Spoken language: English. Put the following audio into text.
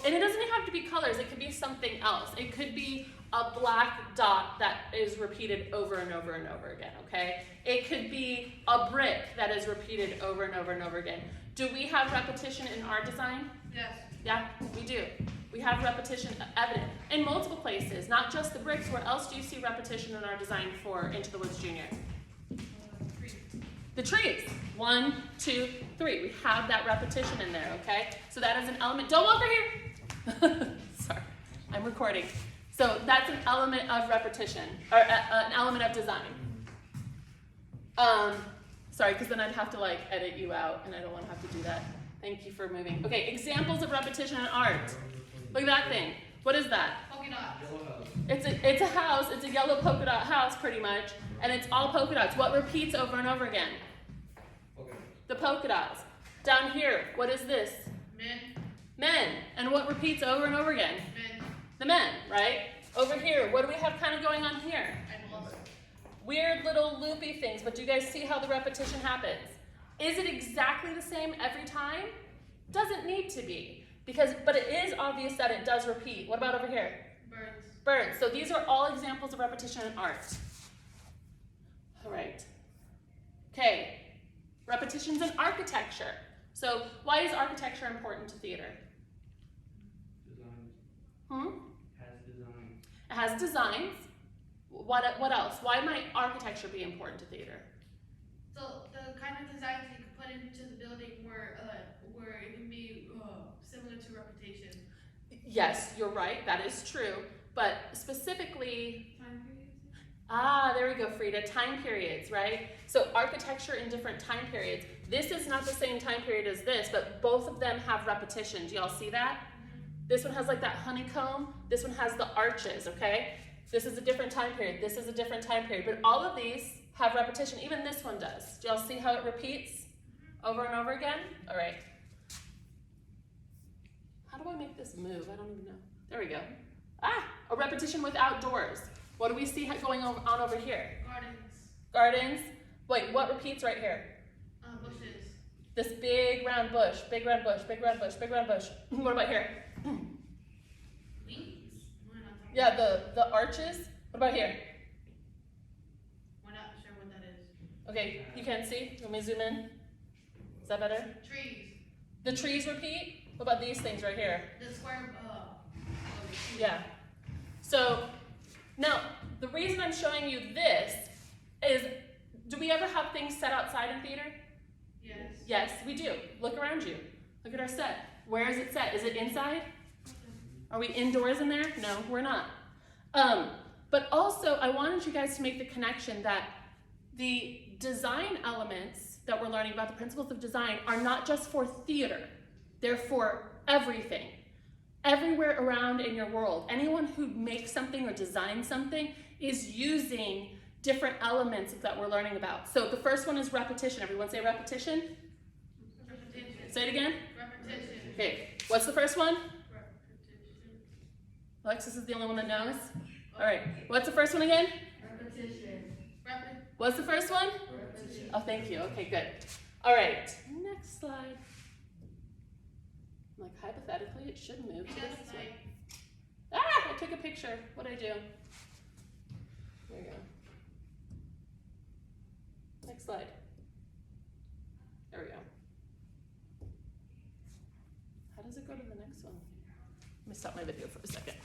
and it doesn't even have to be colors, it could be something else. It could be a black dot that is repeated over and over and over again, okay? It could be a brick that is repeated over and over and over again. Do we have repetition in our design? Yes. Yeah, we do. We have repetition evident in multiple places, not just the bricks. Where else do you see repetition in our design for Into the Woods Junior? The trees. 1, 2, 3. We have that repetition in there, okay? So that is an element. Don't walk over here. Sorry, I'm recording. So that's an element of repetition, or an element of design. Sorry, because then I'd have to like edit you out, and I don't want to have to do that. Thank you for moving. Okay, examples of repetition in art. Look at that thing. What is that? Polka dots. It's a house. It's a yellow polka dot house, pretty much, and it's all polka dots. What repeats over and over again? The polka dots. Down here, what is this? Men. Men. And what repeats over and over again? Men. The men, right? Over here, what do we have kind of going on here? Animals. Weird little loopy things, but do you guys see how the repetition happens? Is it exactly the same every time? Doesn't need to be, but it is obvious that it does repeat. What about over here? Birds. Birds. So these are all examples of repetition in art. All right. Okay. Repetitions in architecture. So why is architecture important to theater? Design. Has design. It has designs. What else? Why might architecture be important to theater? So the kind of designs you can put into the building where it can be similar to repetition. Yes, you're right. That is true. But specifically, Time periods. there we go, Frida. Time periods, right? So architecture in different time periods. This is not the same time period as this, but both of them have repetition. Do y'all see that? This one has like that honeycomb. This one has the arches, okay? This is a different time period. This is a different time period. But all of these have repetition. Even this one does. Do y'all see how it repeats over and over again? All right. How do I make this move? I don't even know. There we go. A repetition with outdoors. What do we see going on over here? Gardens. Gardens. Wait, what repeats right here? Bushes. This big round bush, big round bush, big round bush, big round bush. What about here? Wings. Yeah, the arches. What about here? We're not sure what that is. Okay, you can see. Let me zoom in. Is that better? Trees. The trees repeat. What about these things right here? The square. Yeah. So now the reason I'm showing you this is, do we ever have things set outside in theater? Yes. Yes, we do. Look around you. Look at our set. Where is it set? Is it inside? Are we indoors in there? No, we're not. But also, I wanted you guys to make the connection that the design elements that we're learning about, the principles of design, are not just for theater. They're for everything. Everywhere around in your world. Anyone who makes something or designs something is using different elements that we're learning about. So the first one is repetition. Everyone say repetition. Repetition. Say it again. Repetition. Okay, what's the first one? Repetition. Alexis is the only one that knows. All right, what's the first one again? Repetition. What's the first one? Repetition. Oh, thank you. Okay, good. All right, next slide. Like, hypothetically, it should move to this way. I took a picture. What'd I do? There you go. Next slide. There we go. How does it go to the next one? Let me stop my video for a second.